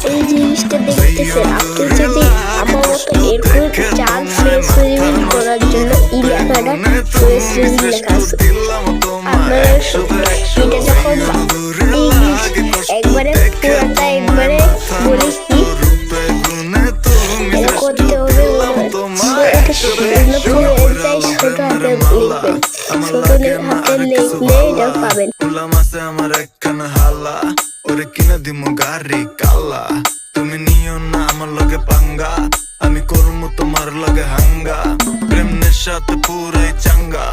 এই জিনিসটা দেখতেছেন, আপনি যদি আমার মতো এরকম চান ফেস রিভিল করার জন্য এই লেখাটা ফেস রিভিল লেখা আছে। আপনারা এটা যখন ইংলিশ একবারে পুরাটা একবারে বলি কি এটা করতে হবে, এটা পুরো চাই ছোট হাতে লিখবেন, ছোট হাতে লিখলে এটা পাবেন। আমার একখানা হালা ওরে কিনে দিমু গাড়ি কালা, তুমি নিও না আমার লগে পাঙ্গা, আমি করমু তোমার লগে হাঙ্গা, প্রেম নেশাতে পুরাই চাঙ্গা।